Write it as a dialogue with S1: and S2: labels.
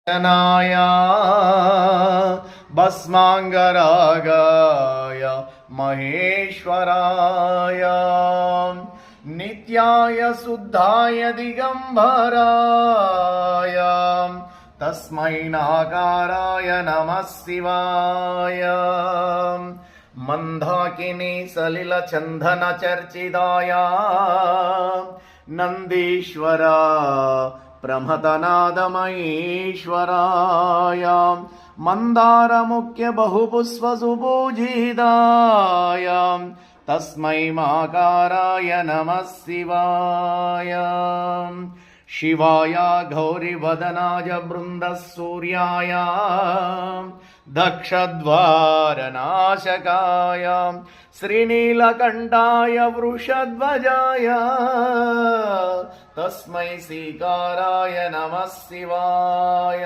S1: नाय भस्मांगरागाय महेश्वराय नित्याय शुद्धाय दिगंबराय तस्मै नाकाराय नमः शिवाय मंदाकिनी सलिल चंदन चर्चिताय नंदीश्वर प्रमथनादमहेश्वराय मंदार मुख्य बहुपुष्प सुपूजिताय तस्मै माकाराय नमः शिवाय शिवाय गौरीवदनाय बृन्दसूर्याय दक्षद्वारनाशकाय श्रीनीलकण्ठाय वृषध्वजाय तस्मै श्रीकाराय नमः शिवाय